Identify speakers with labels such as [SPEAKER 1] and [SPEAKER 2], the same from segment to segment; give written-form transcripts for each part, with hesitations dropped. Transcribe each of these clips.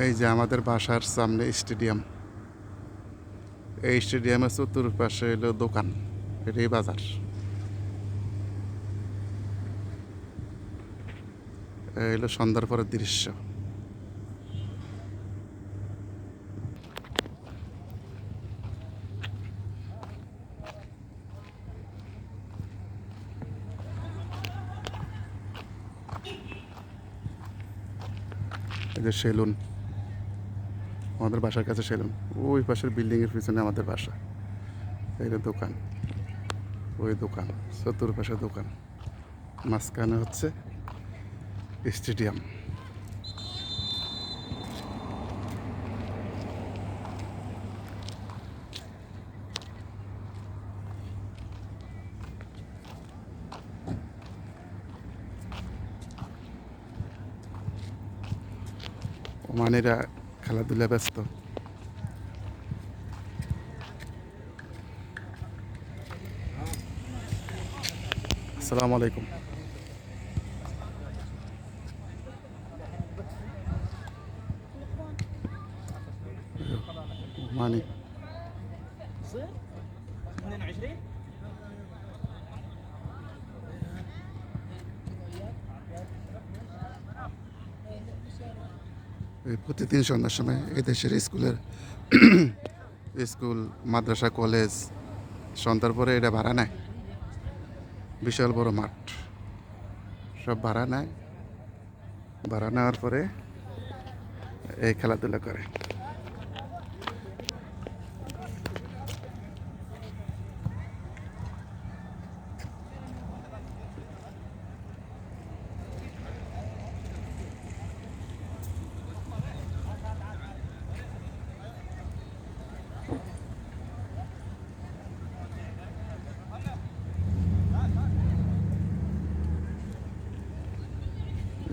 [SPEAKER 1] এই যে আমাদের বাসার সামনে স্টেডিয়াম, এই স্টেডিয়ামের চতুর্পাশে হলো দোকান, এটাই বাজার। এই হলো সন্ধ্যার পরের দৃশ্য। এই যে সেলুন, আমাদের বাসার কাছে সেলুন, ওই পাশের বিল্ডিংয়ের পিছনে আমাদের বাসা। এই যে দোকান, ওই দোকান, চতুর্পাশে দোকান, মাঝখানে হচ্ছে স্টেডিয়াম। ওমানিরা খেলাধুলা ব্যস্ত। আসসালামু আলাইকুম। ওমানি প্রতিদিন সন্ধ্যার সময় এদেশের স্কুল, মাদ্রাসা, কলেজ সন্ধ্যার পরে এটা ভাড়া নেয়। বিশাল বড় মাঠ, সব ভাড়া নেয়। ভাড়া নেওয়ার পরে এই খেলাধুলা করে।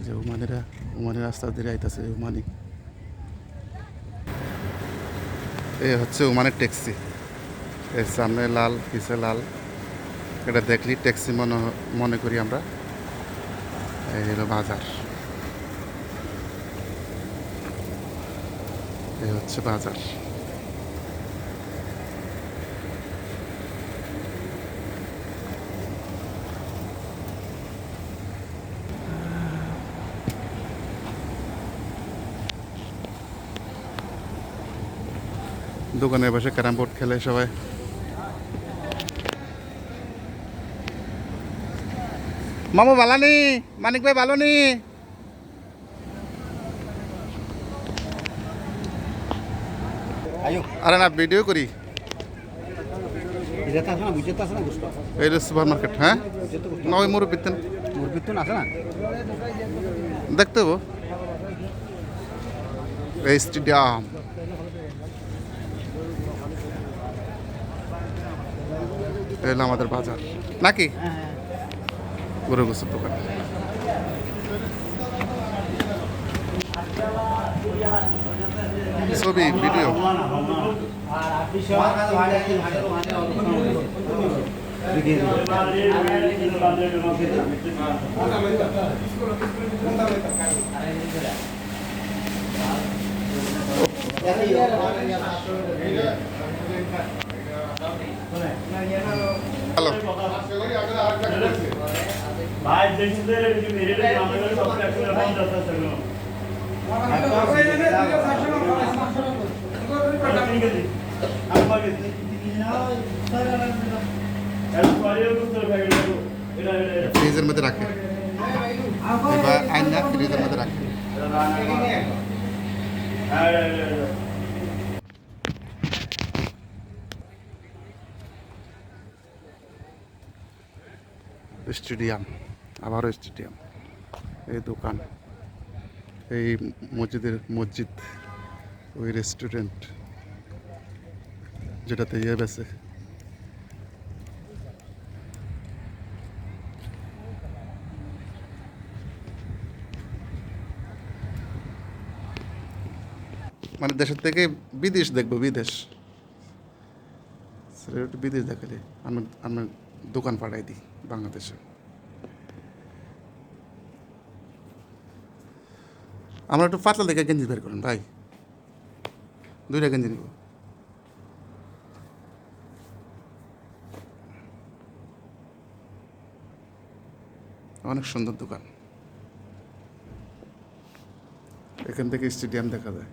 [SPEAKER 1] যে ওমানের রাস্তা ধরে আইতাছে ওমানি। এই হচ্ছে ওমানের ট্যাক্সি, এর সামনে লাল, পিছে লাল। এটা দেখলি ট্যাক্সি মনে করি আমরা। এই হলো বাজার, এই হচ্ছে বাজার। দোকানে বসে ক্যারাম বোর্ড খেলে সবাই। মামু ভালো নি? মানিক ভাই ভালো নি? আরে না, ভিডিও করি। এই সুপার মার্কেট, হ্যাঁ না ওই মুরব্বিতেন
[SPEAKER 2] আছে না,
[SPEAKER 1] দেখতে হবো। এই স্টেডিয়াম, এই হলো আমাদের বাজার নাকি গরু গোসের দোকান। ছবি, ভিডিও। হ্যালো,
[SPEAKER 3] ভাই দেখছিলেন এই মেরেলে আমাদের সব একসাথে বন্ধ আছে না।
[SPEAKER 1] ফ্রিজের মধ্যে রাখে, এবার আইন না ফ্রিজের মধ্যে রাখে। স্টেডিয়াম, আবারও স্টেডিয়াম, এই দোকান, এই মসজিদ, ওই রেস্টুরেন্ট যেটাতে ইয়ে বেছে। মানে দেশের থেকে বিদেশ দেখবো, বিদেশ বিদেশ দেখালে আমি দোকান পাঠাই দিই বাংলাদেশে। আমরা একটু পাতলা দেখে গেঞ্জি বের করুন ভাই, দুইটা গেঞ্জি নিব। অনেক সুন্দর দোকান, এখান থেকে স্টেডিয়াম দেখা যায়।